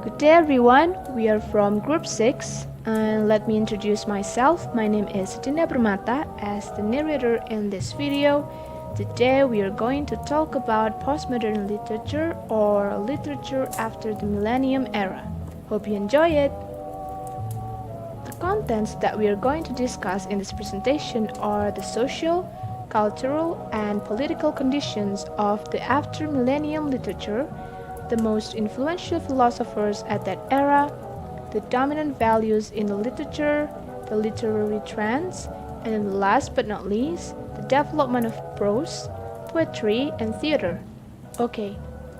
Good day everyone, we are from Group 6 and let me introduce myself. My name is Dinda Permata as the narrator in this video. Today we are going to talk about postmodern literature or literature after the millennium era. Hope you enjoy it! The contents that we are going to discuss in this presentation are the social, cultural, and political conditions of the after-millennium literature, the most influential philosophers at that era, the dominant values in the literature, the literary trends, and then last but not least, the development of prose, poetry, and theater. Okay,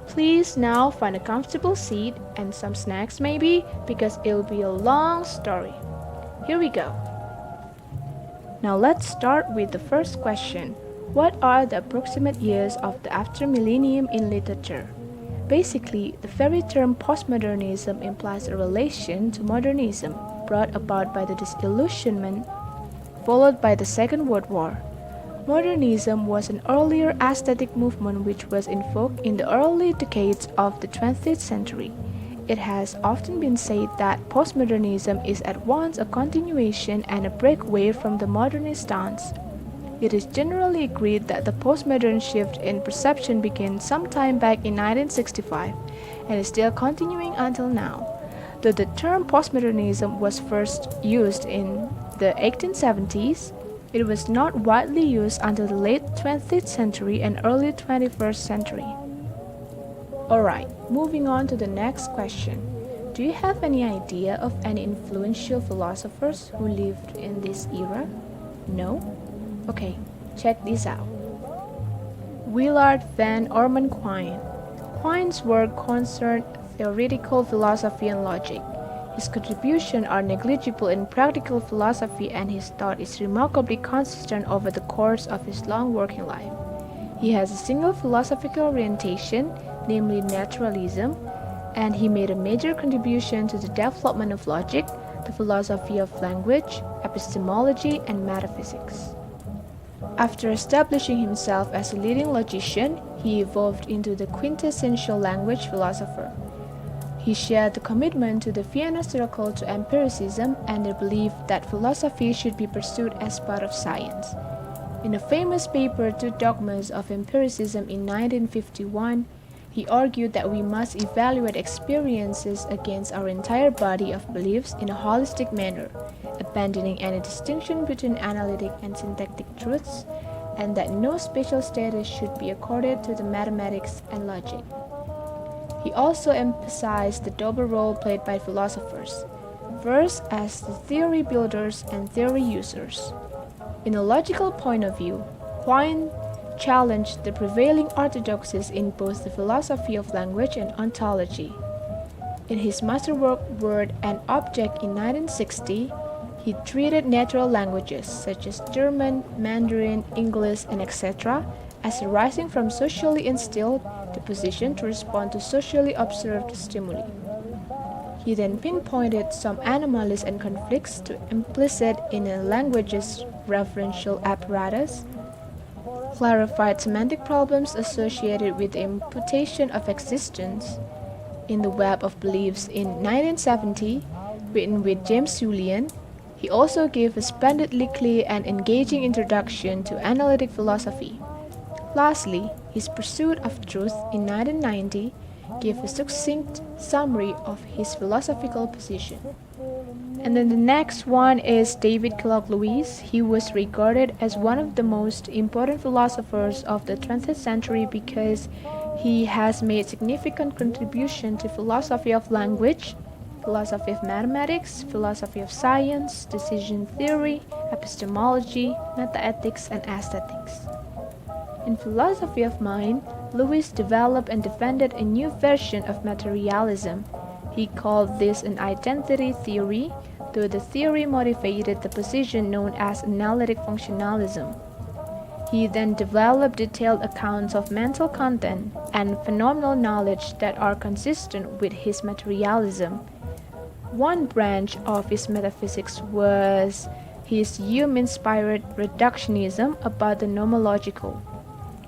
please now find a comfortable seat and some snacks maybe, because it'll be a long story. Here we go. Now let's start with the first question. What are the approximate years of the after-millennium in literature? Basically, the very term postmodernism implies a relation to modernism, brought about by the disillusionment followed by the Second World War. Modernism was an earlier aesthetic movement which was invoked in the early decades of the 20th century. It has often been said that postmodernism is at once a continuation and a breakaway from the modernist stance. It is generally agreed that the postmodern shift in perception began sometime back in 1965 and is still continuing until now. Though the term postmodernism was first used in the 1870s, it was not widely used until the late 20th century and early 21st century. Alright, moving on to the next question. Do you have any idea of any influential philosophers who lived in this era? No? Okay, check this out. Willard Van Orman Quine. Quine's work concerned theoretical philosophy and logic. His contributions are negligible in practical philosophy and his thought is remarkably consistent over the course of his long working life. He has a single philosophical orientation, namely naturalism, and he made a major contribution to the development of logic, the philosophy of language, epistemology, and metaphysics. After establishing himself as a leading logician, he evolved into the quintessential language philosopher. He shared the commitment to the Vienna Circle to empiricism and the belief that philosophy should be pursued as part of science. In a famous paper, Two Dogmas of Empiricism in 1951, he argued that we must evaluate experiences against our entire body of beliefs in a holistic manner, abandoning any distinction between analytic and syntactic truths, and that no special status should be accorded to the mathematics and logic. He also emphasized the double role played by philosophers, first as the theory builders and theory users. In a logical point of view, Quine challenged the prevailing orthodoxies in both the philosophy of language and ontology. In his masterwork Word and Object in 1960, he treated natural languages such as German, Mandarin, English, and etc. as arising from socially instilled disposition to respond to socially observed stimuli. He then pinpointed some anomalies and conflicts to implicit in a language's referential apparatus, clarified semantic problems associated with the imputation of existence in the web of beliefs in 1970, written with James Julian. He also gave a splendidly clear and engaging introduction to analytic philosophy. Lastly, his Pursuit of Truth in 1990 gave a succinct summary of his philosophical position. And then the next one is David Kellogg Lewis. He was regarded as one of the most important philosophers of the 20th century because he has made significant contribution to philosophy of language, philosophy of mathematics, philosophy of science, decision theory, epistemology, metaethics, and aesthetics. In philosophy of mind, Lewis developed and defended a new version of materialism. He called this an identity theory, though the theory motivated the position known as analytic functionalism. He then developed detailed accounts of mental content and phenomenal knowledge that are consistent with his materialism. One branch of his metaphysics was his Hume-inspired reductionism about the nomological.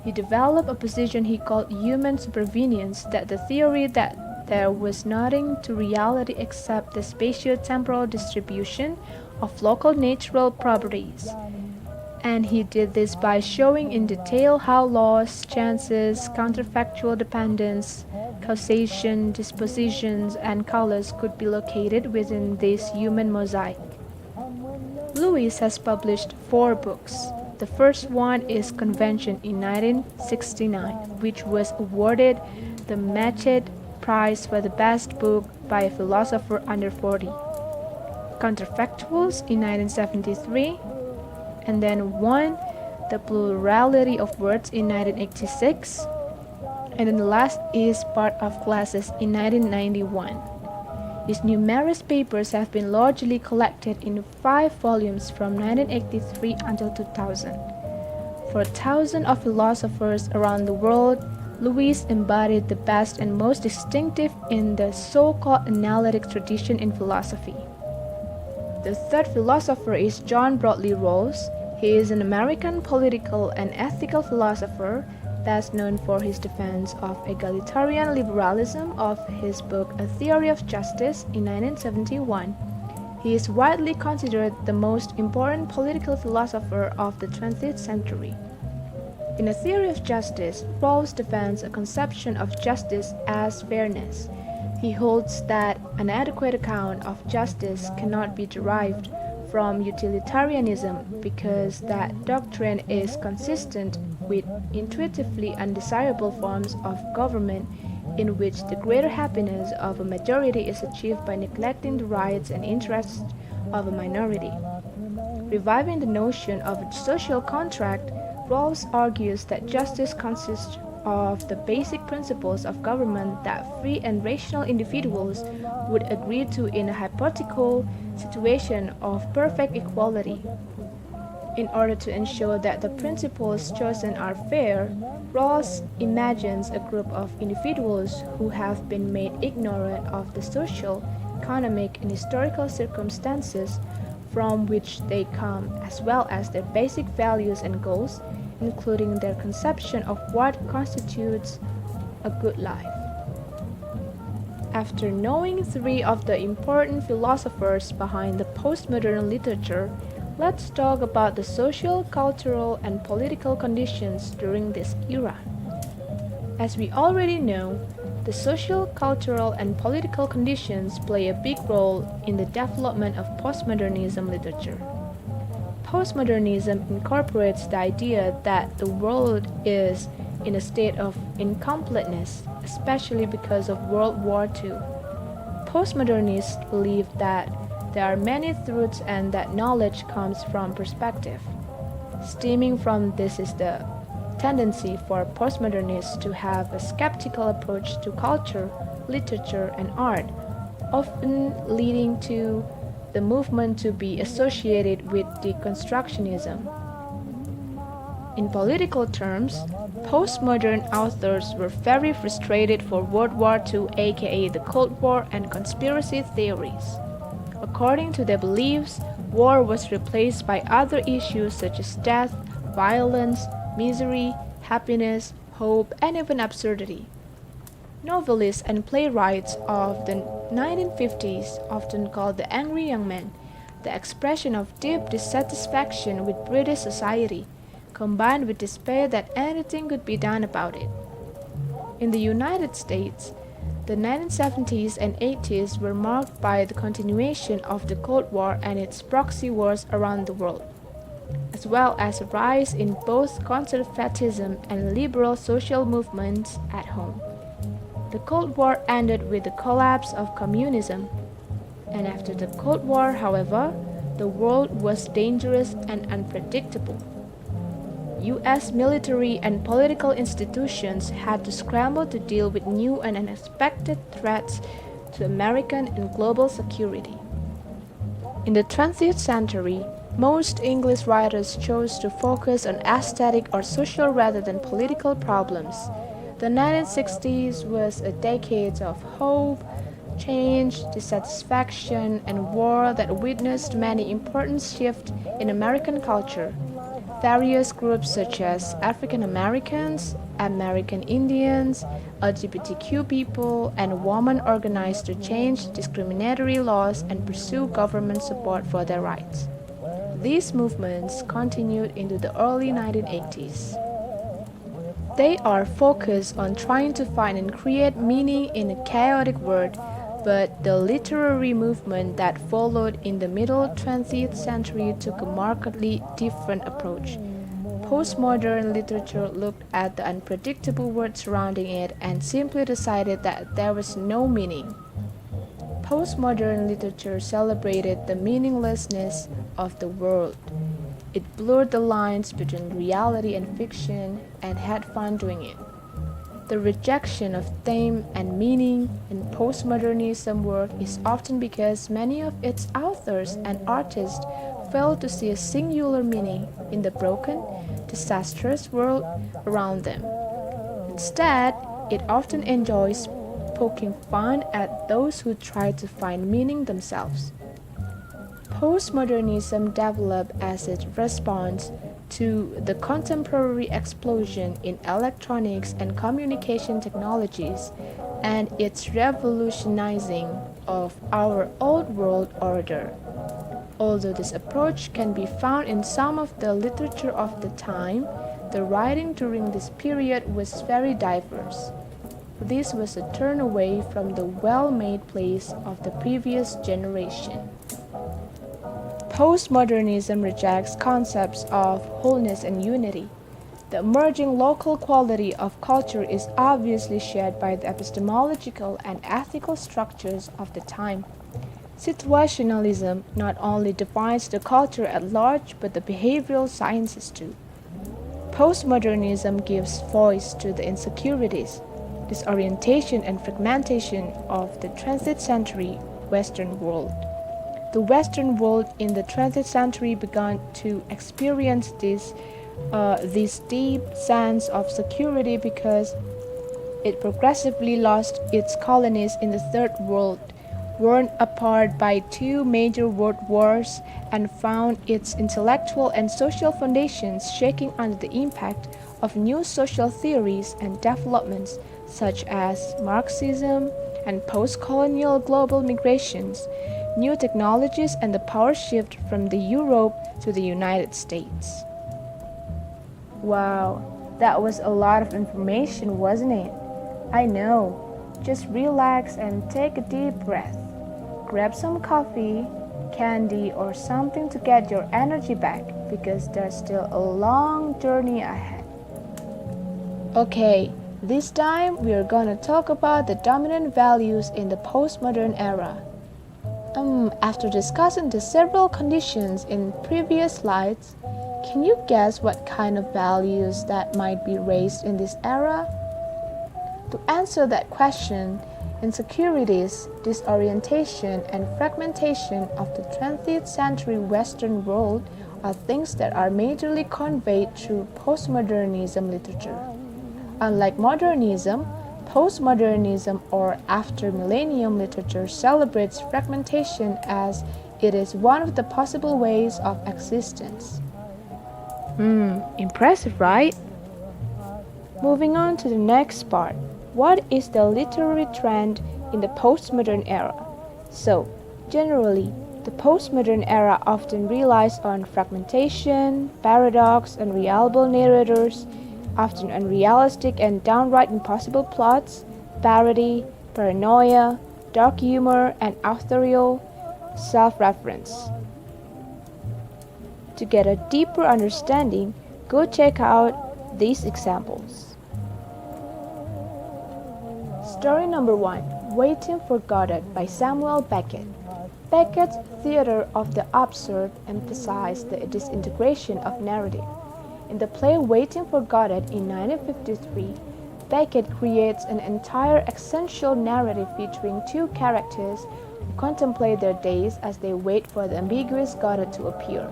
He developed a position he called human supervenience, that the theory that there was nothing to reality except the spatio-temporal distribution of local natural properties. And he did this by showing in detail how laws, chances, counterfactual dependence, causation, dispositions, and colors could be located within this human mosaic. Lewis has published 4 books. The first one is Convention in 1969, which was awarded the Machete Prize for the best book by a philosopher under 40. Counterfactuals in 1973, and then one, The Plurality of Words in 1986, and then the last is Part of Classes in 1991. His numerous papers have been largely collected in 5 volumes from 1983 until 2000. For thousands of philosophers around the world, Lewis embodied the best and most distinctive in the so-called analytic tradition in philosophy. The third philosopher is John Broadley Rawls. He is an American political and ethical philosopher, best known for his defense of egalitarian liberalism of his book A Theory of Justice in 1971. He is widely considered the most important political philosopher of the 20th century. In A Theory of Justice, Rawls defends a conception of justice as fairness. He holds that an adequate account of justice cannot be derived from utilitarianism because that doctrine is consistent with intuitively undesirable forms of government in which the greater happiness of a majority is achieved by neglecting the rights and interests of a minority. Reviving the notion of a social contract, Rawls argues that justice consists of the basic principles of government that free and rational individuals would agree to in a hypothetical situation of perfect equality. In order to ensure that the principles chosen are fair, Rawls imagines a group of individuals who have been made ignorant of the social, economic, and historical circumstances from which they come, as well as their basic values and goals, including their conception of what constitutes a good life. After knowing 3 of the important philosophers behind the postmodern literature, let's talk about the social, cultural, and political conditions during this era. As we already know, the social, cultural, and political conditions play a big role in the development of postmodernism literature. Postmodernism incorporates the idea that the world is in a state of incompleteness, especially because of World War II. Postmodernists believe that there are many truths and that knowledge comes from perspective. Stemming from this is the tendency for postmodernists to have a skeptical approach to culture, literature, and art, often leading to the movement to be associated with deconstructionism. In political terms, postmodern authors were very frustrated for World War II, aka the Cold War, and conspiracy theories. According to their beliefs, war was replaced by other issues such as death, violence, misery, happiness, hope, and even absurdity. Novelists and playwrights of the 1950s, often called the angry young men, the expression of deep dissatisfaction with British society, combined with despair that anything could be done about it. In the United States, the 1970s and 80s were marked by the continuation of the Cold War and its proxy wars around the world, as well as a rise in both conservatism and liberal social movements at home. The Cold War ended with the collapse of communism, and after the Cold War, however, the world was dangerous and unpredictable. U.S. military and political institutions had to scramble to deal with new and unexpected threats to American and global security. In the 20th century, most English writers chose to focus on aesthetic or social rather than political problems. The 1960s was a decade of hope, change, dissatisfaction, and war that witnessed many important shifts in American culture. Various groups such as African Americans, American Indians, LGBTQ people, and women organized to change discriminatory laws and pursue government support for their rights. These movements continued into the early 1980s. They are focused on trying to find and create meaning in a chaotic world, but the literary movement that followed in the middle 20th century took a markedly different approach. Postmodern literature looked at the unpredictable world surrounding it and simply decided that there was no meaning. Postmodern literature celebrated the meaninglessness of the world. It blurred the lines between reality and fiction and had fun doing it. The rejection of theme and meaning in postmodernism work is often because many of its authors and artists fail to see a singular meaning in the broken, disastrous world around them. Instead, it often enjoys poking fun at those who try to find meaning themselves. Postmodernism developed as a response to the contemporary explosion in electronics and communication technologies and its revolutionizing of our old world order. Although this approach can be found in some of the literature of the time, the writing during this period was very diverse. This was a turn away from the well-made plays of the previous generation. Postmodernism rejects concepts of wholeness and unity. The emerging local quality of culture is obviously shared by the epistemological and ethical structures of the time. Situationalism not only defines the culture at large but the behavioral sciences too. Postmodernism gives voice to the insecurities, disorientation and fragmentation of the 20th century Western world. The Western world in the 20th century began to experience this deep sense of security because it progressively lost its colonies in the Third World, worn apart by two major world wars, and found its intellectual and social foundations shaking under the impact of new social theories and developments such as Marxism and post-colonial global migrations, new technologies, and the power shift from the Europe to the United States. Wow, that was a lot of information, wasn't it? I know. Just relax and take a deep breath. Grab some coffee, candy, or something to get your energy back because there's still a long journey ahead. Okay, this time we are gonna talk about the dominant values in the postmodern era. After discussing the several conditions in previous slides, can you guess what kind of values that might be raised in this era? To answer that question, insecurities, disorientation, and fragmentation of the 20th century Western world are things that are majorly conveyed through postmodernism literature. Unlike modernism, postmodernism or after-millennium literature celebrates fragmentation as it is one of the possible ways of existence. Impressive, right? Moving on to the next part. What is the literary trend in the postmodern era? So, generally, the postmodern era often relies on fragmentation, paradox, unreliable narrators, often unrealistic and downright impossible plots, parody, paranoia, dark humor, and authorial self-reference. To get a deeper understanding, go check out these examples. Story number 1, Waiting for Godot by Samuel Beckett. Beckett's theater of the absurd emphasized the disintegration of narrative. In the play Waiting for Godot in 1953, Beckett creates an entire essential narrative featuring two characters who contemplate their days as they wait for the ambiguous Godot to appear.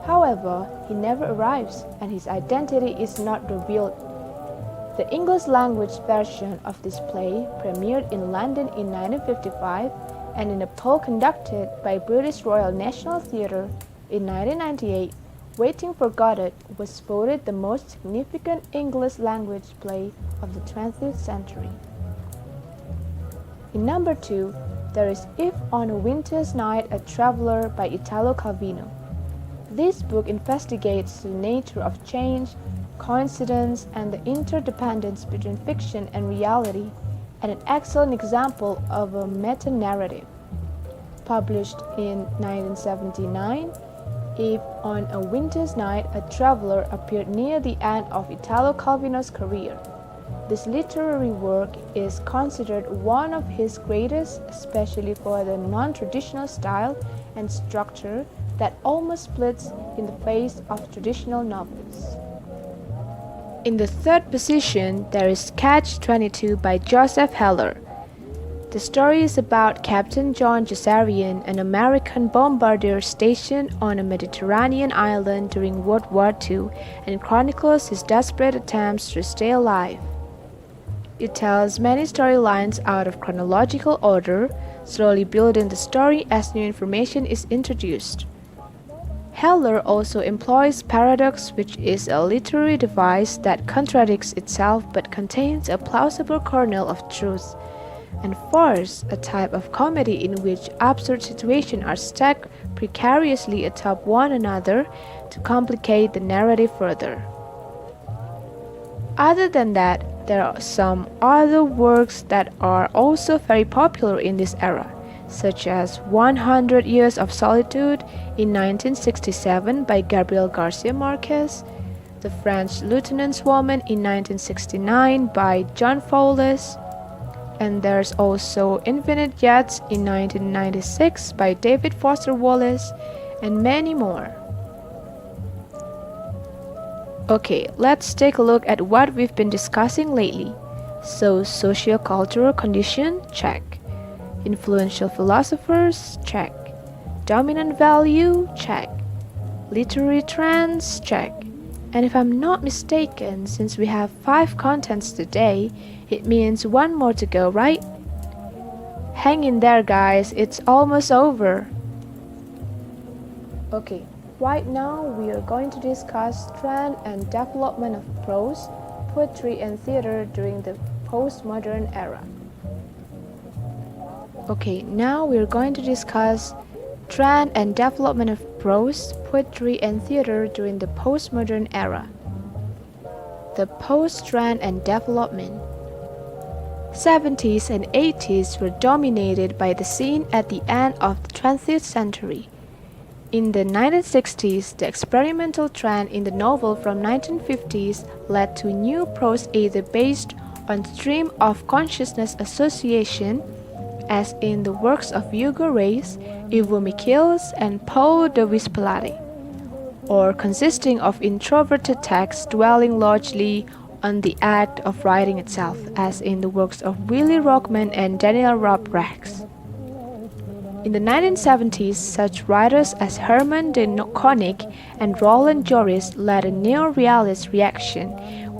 However, he never arrives, and his identity is not revealed. The English-language version of this play premiered in London in 1955, and in a poll conducted by British Royal National Theatre in 1998, Waiting for Godot was voted the most significant English language play of the 20th century. In number 2, there is If on a Winter's Night a Traveler by Italo Calvino. This book investigates the nature of change, coincidence, and the interdependence between fiction and reality, and an excellent example of a meta-narrative. Published in 1979, If on a Winter's Night a Traveler appeared near the end of Italo Calvino's career. This literary work is considered one of his greatest, especially for the non-traditional style and structure that almost splits in the face of traditional novels. In the third position, there is Catch-22 by Joseph Heller. The story is about Captain John Jossarian, an American bombardier stationed on a Mediterranean island during World War II, and chronicles his desperate attempts to stay alive. It tells many storylines out of chronological order, slowly building the story as new information is introduced. Heller also employs paradox, which is a literary device that contradicts itself but contains a plausible kernel of truth, and farce, a type of comedy in which absurd situations are stacked precariously atop one another to complicate the narrative further. Other than that, there are some other works that are also very popular in this era, such as 100 Years of Solitude in 1967 by Gabriel Garcia Marquez, The French Lieutenant's Woman in 1969 by John Fowles, and there's also Infinite Yachts in 1996 by David Foster Wallace, and many more. Okay, let's take a look at what we've been discussing lately. So, socio-cultural condition, check. Influential philosophers, check. Dominant value, check. Literary trends, check. And if I'm not mistaken, since we have 5 contents today, it means one more to go, right? Hang in there, guys, it's almost over. Okay, right now we are going to discuss trend and development of prose, poetry, and theater during the postmodern era. Okay, now we're going to discuss trend and development of prose, poetry, and theater during the postmodern era. The post-trend and development. 70s and 80s were dominated by the scene at the end of the 20th century. In the 1960s, the experimental trend in the novel from 1950s led to new prose either based on stream of consciousness association, as in the works of Hugo Reis, Ivo Michels, and Paul de Wispelari, or consisting of introverted texts dwelling largely on the act of writing itself, as in the works of Willy Rockman and Daniel Rob Rex. In the 1970s, such writers as Herman de Konig and Roland Joris led a neo-realist reaction,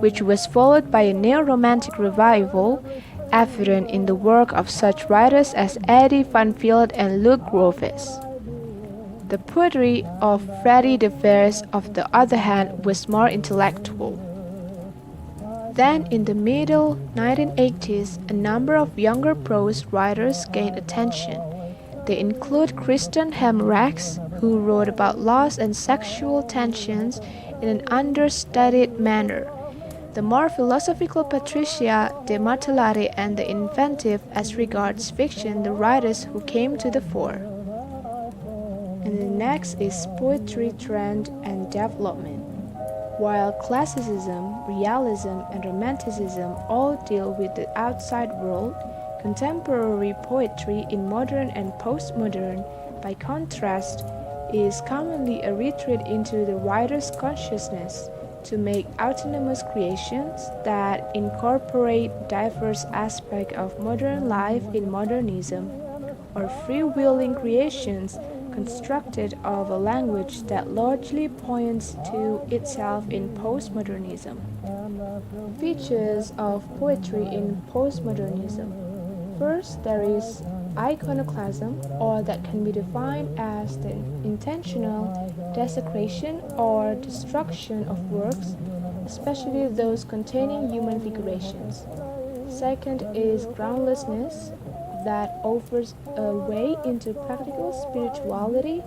which was followed by a neo-romantic revival, evident in the work of such writers as Eddie Van Field and Luc Groves. The poetry of Freddy de Vries, on the other hand, was more intellectual. Then, in the middle 1980s, a number of younger prose writers gained attention. They include Christian Hemrex, who wrote about loss and sexual tensions in an understudied manner, the more philosophical Pretticia, de Martellari, and the inventive as regards fiction, the writers who came to the fore. And the next is poetry trend and development. While classicism, realism, and romanticism all deal with the outside world, contemporary poetry in modern and postmodern, by contrast, is commonly a retreat into the writer's consciousness to make autonomous creations that incorporate diverse aspects of modern life in modernism, or freewheeling creations constructed of a language that largely points to itself in postmodernism. Features of poetry in postmodernism. First, there is iconoclasm, or that can be defined as the intentional desecration or destruction of works, especially those containing human figurations. Second is groundlessness, that offers a way into practical spirituality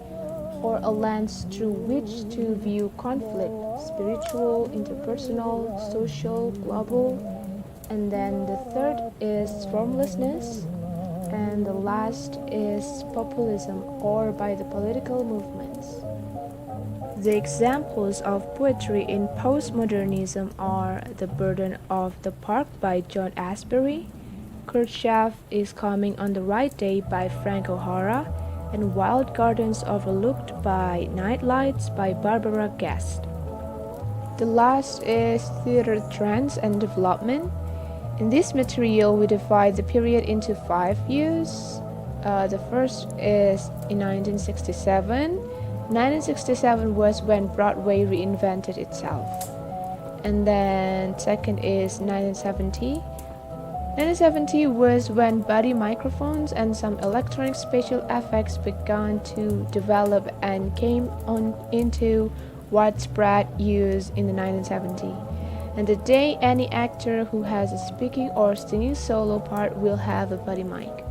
or a lens through which to view conflict, spiritual, interpersonal, social, global. And then the third is formlessness, and the last is populism or by the political movements. The examples of poetry in postmodernism are The Burden of the Park by John Asbury, Khrushchev is Coming on the Right Day by Frank O'Hara, and Wild Gardens Overlooked by Nightlights by Barbara Guest. The last is Theatre Trends and Development. In this material, we divide the period into 5 years. The first is in 1967. 1967 was when Broadway reinvented itself. And then second is 1970. 1970 was when body microphones and some electronic special effects began to develop and came on into widespread use in the 1970s. And today, any actor who has a speaking or singing solo part will have a body mic.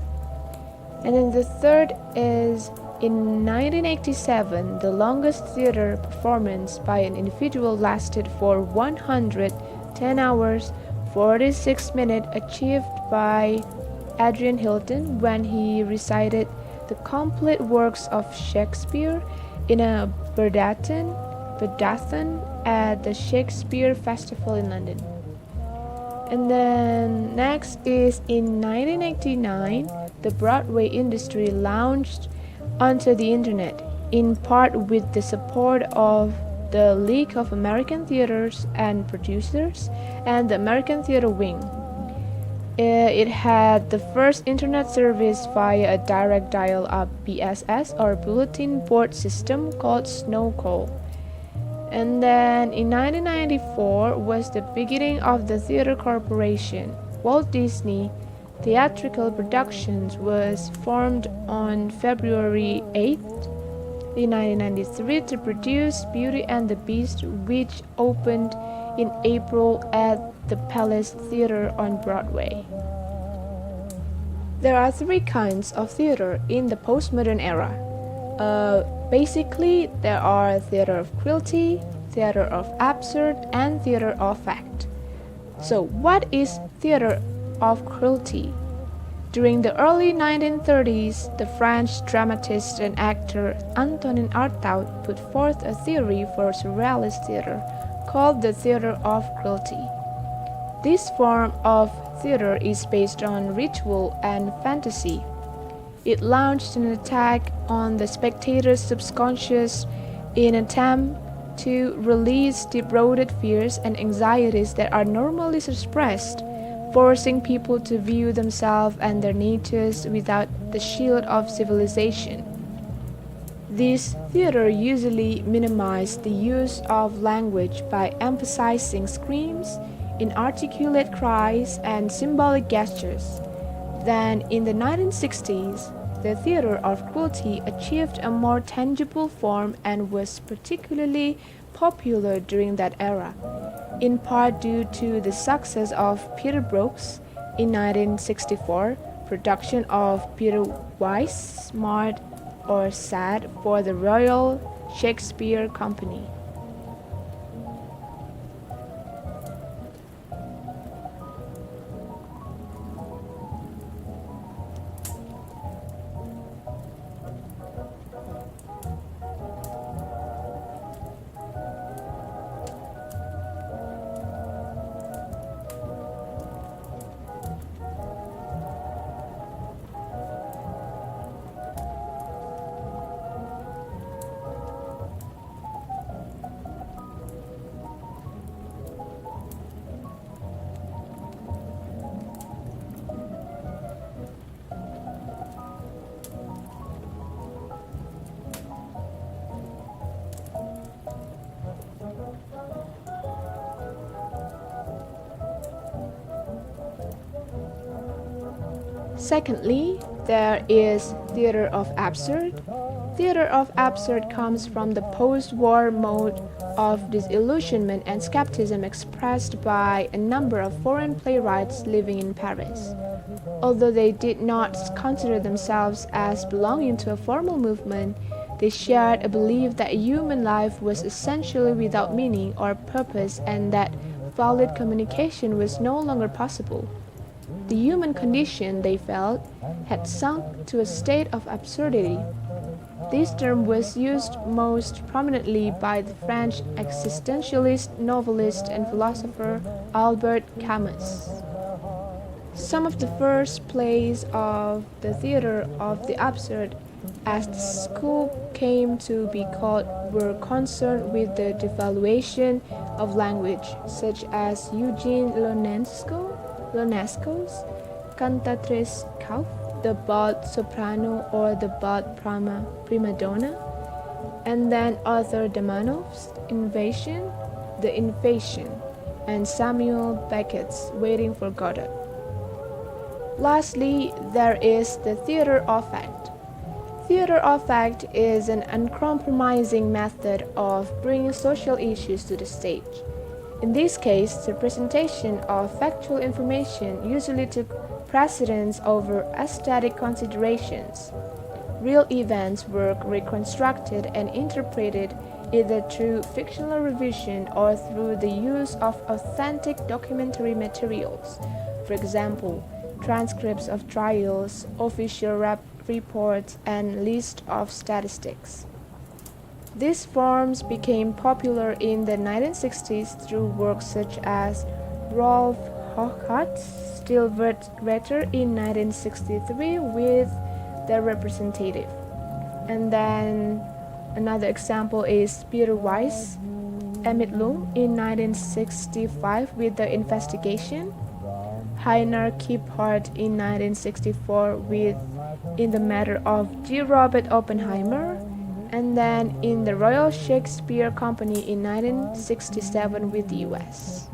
And then the third is in 1987, the longest theater performance by an individual lasted for 110 hours, 46 minutes, achieved by Adrian Hilton when he recited the complete works of Shakespeare in a Berdathon at the Shakespeare Festival in London. And then next is in 1989, the Broadway industry launched onto the internet, in part with the support of the League of American Theaters and Producers and the American Theater Wing. It had the first internet service via a direct dial-up BSS or bulletin board system called Snowcall. And then in 1994 was the beginning of the Theater Corporation. Walt Disney Theatrical Productions was formed on February 8th, in 1993 to produce Beauty and the Beast, which opened in April at the Palace Theater on Broadway. There are 3 kinds of theater in the postmodern era. Basically, there are theater of cruelty, theater of absurd, and theater of fact. So, what is theater of cruelty? During the early 1930s, the French dramatist and actor Antonin Artaud put forth a theory for surrealist theater called the theater of cruelty. This form of theater is based on ritual and fantasy. It launched an attack on the spectator's subconscious in an attempt to release deep-rooted fears and anxieties that are normally suppressed, forcing people to view themselves and their natures without the shield of civilization. This theater usually minimized the use of language by emphasizing screams, inarticulate cries, and symbolic gestures. Then, in the 1960s, the theater of cruelty achieved a more tangible form and was particularly popular during that era, in part due to the success of Peter Brook's, in 1964, production of Peter Weiss' Smart or Sad for the Royal Shakespeare Company. Secondly, There is theater of absurd. Theater of absurd comes from the post-war mode of disillusionment and skepticism expressed by a number of foreign playwrights living in Paris. Although they did not consider themselves as belonging to a formal movement, they shared a belief that human life was essentially without meaning or purpose and that valid communication was no longer possible. The human condition, they felt, had sunk to a state of absurdity. This term was used most prominently by the French existentialist, novelist, and philosopher Albert Camus. Some of the first plays of the theater of the absurd, as the school came to be called, were concerned with the devaluation of language, such as Eugene Ionesco's Cantatrice Kauf, the bald soprano or the bald prima donna, and then Arthur Damanov's Invasion, The Invasion, and Samuel Beckett's Waiting for Godot. Lastly, there is the theater of fact. Theater of fact is an uncompromising method of bringing social issues to the stage. In this case, the presentation of factual information usually took precedence over aesthetic considerations. Real events were reconstructed and interpreted either through fictional revision or through the use of authentic documentary materials. For example, transcripts of trials, official reports, and lists of statistics. These forms became popular in the 1960s through works such as Rolf Hochhardt's Scriptwriter in 1963 with The Representative. And then another example is Peter Weiss' Ermittlung in 1965 with The Investigation, Heiner Kipphart in 1964 with In the Matter of G. Robert Oppenheimer, and then in the Royal Shakespeare Company in 1967 with the US.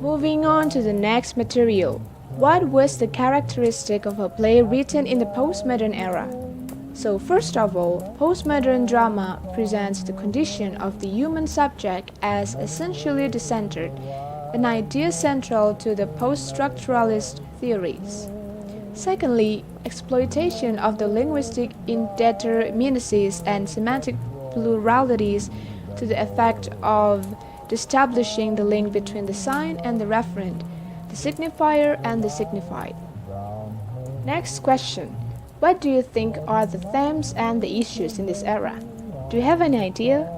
Moving on to the next material. What was the characteristic of a play written in the postmodern era? So first of all, postmodern drama presents the condition of the human subject as essentially the center, an idea central to the post-structuralist theories. Secondly, exploitation of the linguistic indeterminacies and semantic pluralities to the effect of establishing the link between the sign and the referent, the signifier and the signified. Next question. What do you think are the themes and the issues in this era? Do you have any idea?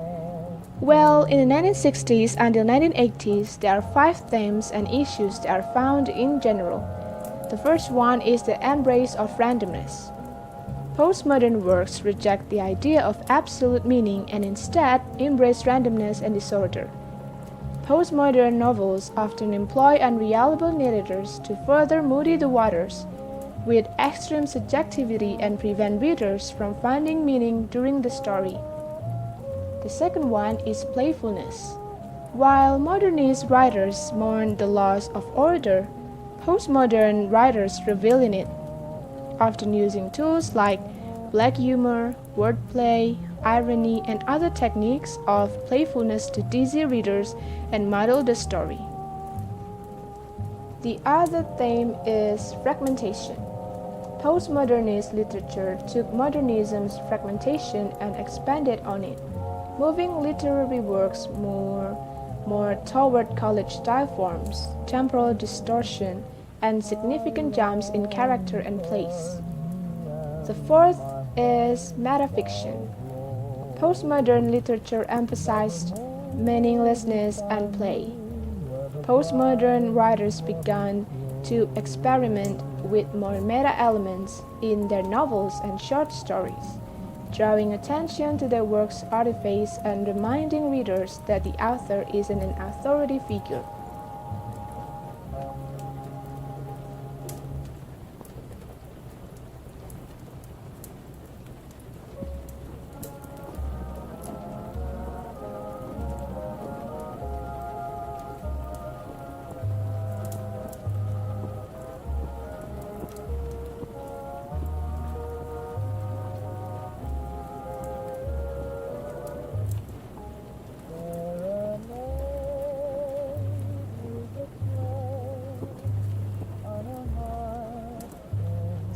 Well, in the 1960s until 1980s, there are 5 themes and issues that are found in general. The first one is the embrace of randomness. Postmodern works reject the idea of absolute meaning and instead embrace randomness and disorder. Postmodern novels often employ unreliable narrators to further muddy the waters with extreme subjectivity and prevent readers from finding meaning during the story. The second one is playfulness. While modernist writers mourn the loss of order, postmodern writers revel in it, often using tools like black humor, wordplay, irony, and other techniques of playfulness to dizzy readers and muddle the story. The other theme is fragmentation. Postmodernist literature took modernism's fragmentation and expanded on it, moving literary works more toward college-style forms, temporal distortion, and significant jumps in character and place. The fourth is metafiction. Postmodern literature emphasized meaninglessness and play. Postmodern writers began to experiment with more meta elements in their novels and short stories, drawing attention to their work's artifice and reminding readers that the author is an authority figure.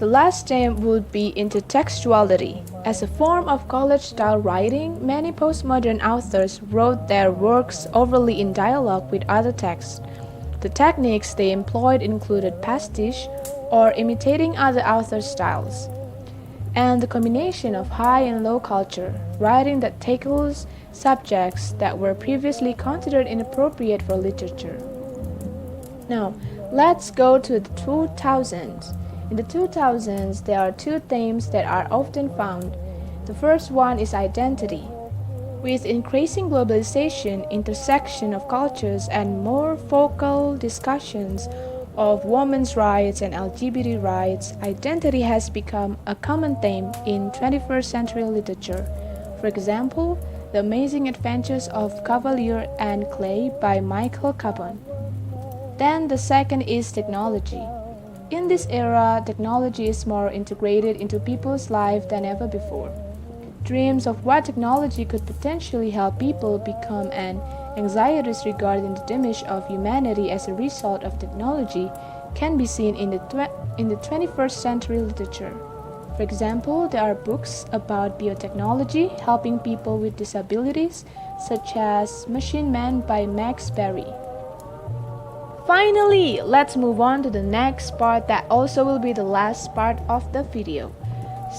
The last theme would be intertextuality. As a form of college-style writing, many postmodern authors wrote their works overtly in dialogue with other texts. The techniques they employed included pastiche, or imitating other authors' styles, and the combination of high and low culture, writing that tackles subjects that were previously considered inappropriate for literature. Now, let's go to the 2000s. In the 2000s, there are two themes that are often found. The first one is identity. With increasing globalization, intersection of cultures, and more focal discussions of women's rights and LGBT rights, identity has become a common theme in 21st century literature. For example, The Amazing Adventures of Cavalier and Clay by Michael Chabon. Then the second is technology. In this era, technology is more integrated into people's lives than ever before. Dreams of what technology could potentially help people become and anxieties regarding the damage of humanity as a result of technology can be seen in the 21st century literature. For example, there are books about biotechnology helping people with disabilities, such as Machine Man by Max Berry. Finally, let's move on to the next part that also will be the last part of the video.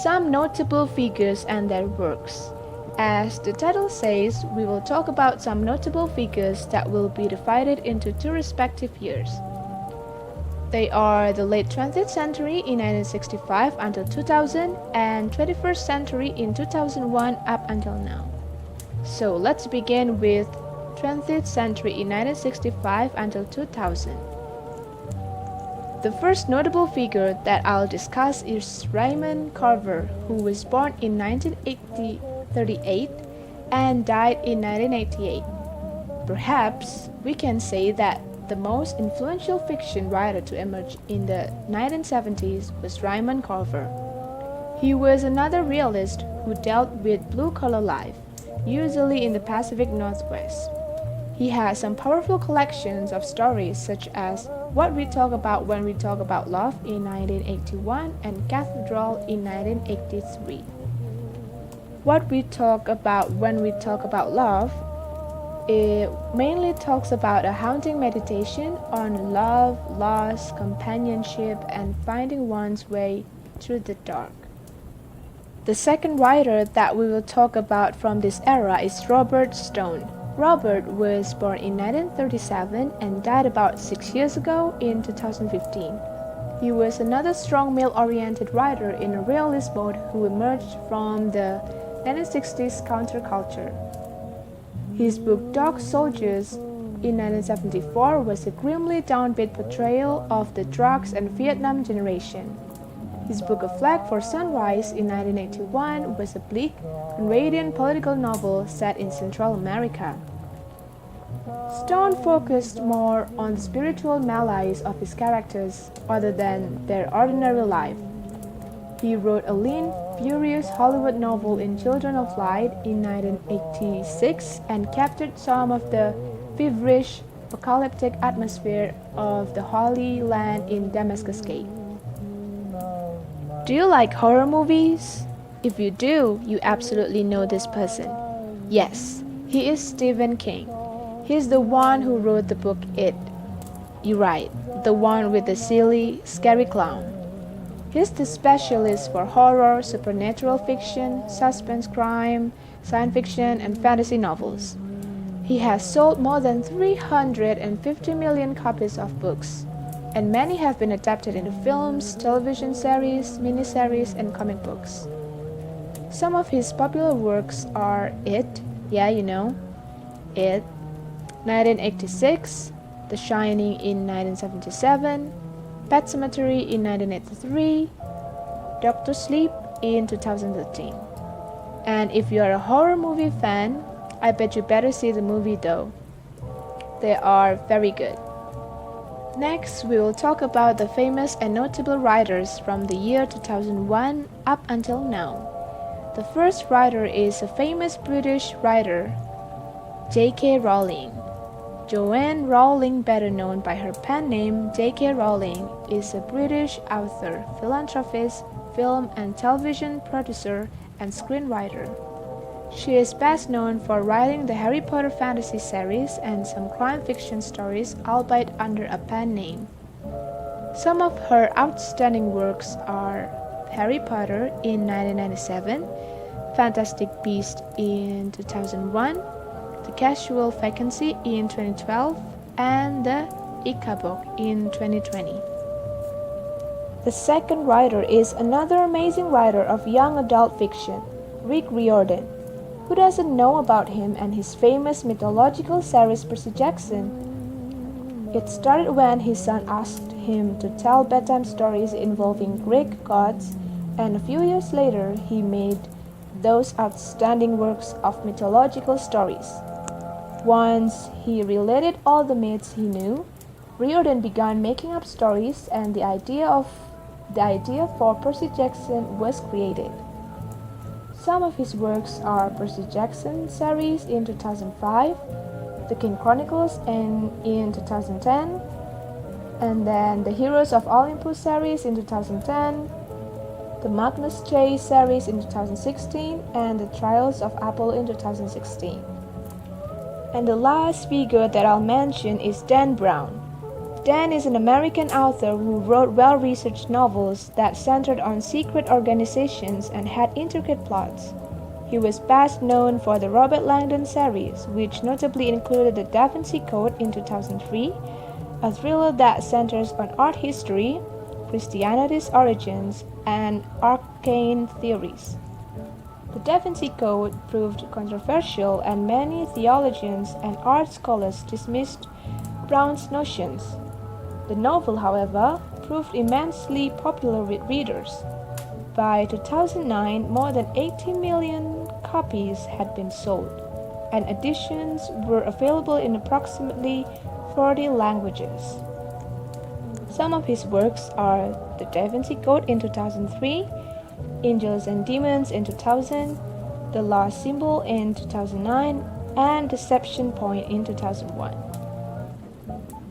Some notable figures and their works. As the title says, we will talk about some notable figures that will be divided into two respective years. They are the late 20th century in 1965 until 2000 and 21st century in 2001 up until now. So let's begin with 20th century in 1965 until 2000. The first notable figure that I'll discuss is Raymond Carver, who was born in 1938 and died in 1988. Perhaps we can say that the most influential fiction writer to emerge in the 1970s was Raymond Carver. He was another realist who dealt with blue-collar life, usually in the Pacific Northwest. He has some powerful collections of stories such as What We Talk About When We Talk About Love in 1981 and Cathedral in 1983. What We Talk About When We Talk About Love, it mainly talks about a haunting meditation on love, loss, companionship, and finding one's way through the dark. The second writer that we will talk about from this era is Robert Stone. Robert was born in 1937 and died about 6 years ago in 2015. He was another strong male-oriented writer in a realist mode who emerged from the 1960s counterculture. His book Dog Soldiers in 1974 was a grimly downbeat portrayal of the drugs and Vietnam generation. His book A Flag for Sunrise in 1981 was a bleak and radiant political novel set in Central America. Stone focused more on the spiritual malaise of his characters other than their ordinary life. He wrote a lean, furious Hollywood novel in Children of Light in 1986 and captured some of the feverish, apocalyptic atmosphere of the Holy Land in Damascus Gate. Do you like horror movies? If you do, you absolutely know this person. Yes, he is Stephen King. He's the one who wrote the book It. You're right, the one with the silly, scary clown. He's the specialist for horror, supernatural fiction, suspense crime, science fiction, and fantasy novels. He has sold more than 350 million copies of books, and many have been adapted into films, television series, miniseries, and comic books. Some of his popular works are It, yeah, you know, It, 1986, The Shining in 1977, Pet Sematary in 1983, Doctor Sleep in 2013. And if you are a horror movie fan, I bet you better see the movie though. They are very good. Next, we will talk about the famous and notable writers from the year 2001 up until now. The first writer is a famous British writer, J.K. Rowling. Joanne Rowling, better known by her pen name J.K. Rowling, is a British author, philanthropist, film and television producer, and screenwriter. She is best known for writing the Harry Potter fantasy series and some crime fiction stories, albeit under a pen name. Some of her outstanding works are Harry Potter in 1997, Fantastic Beasts in 2001, The Casual Vacancy in 2012, and The Book in 2020. The second writer is another amazing writer of young adult fiction, Riordan. Who doesn't know about him and his famous mythological series Percy Jackson? It started when his son asked him to tell bedtime stories involving Greek gods, and a few years later he made those outstanding works of mythological stories. Once he related all the myths he knew, Riordan began making up stories, and the idea for Percy Jackson was created. Some of his works are Percy Jackson series in 2005, The King Chronicles in 2010, and then the Heroes of Olympus series in 2010, the Magnus Chase series in 2016, and the Trials of Apple in 2016. And the last figure that I'll mention is Dan Brown. Dan is an American author who wrote well-researched novels that centered on secret organizations and had intricate plots. He was best known for the Robert Langdon series, which notably included The Da Vinci Code in 2003, a thriller that centers on art history, Christianity's origins, and arcane theories. The Da Vinci Code proved controversial, and many theologians and art scholars dismissed Brown's notions. The novel, however, proved immensely popular with readers. By 2009, more than 80 million copies had been sold, and editions were available in approximately 40 languages. Some of his works are The Da Vinci Code in 2003, Angels and Demons in 2000, The Lost Symbol in 2009, and Deception Point in 2001.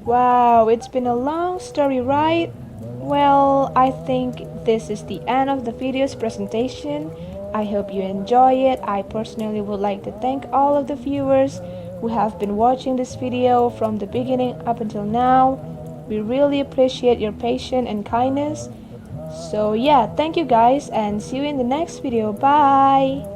Wow, it's been a long story, right? Well, I think this is the end of the video's presentation. I hope you enjoy it. I personally would like to thank all of the viewers who have been watching this video from the beginning up until now. We really appreciate your patience and kindness. So yeah, thank you guys, and see you in the next video. Bye!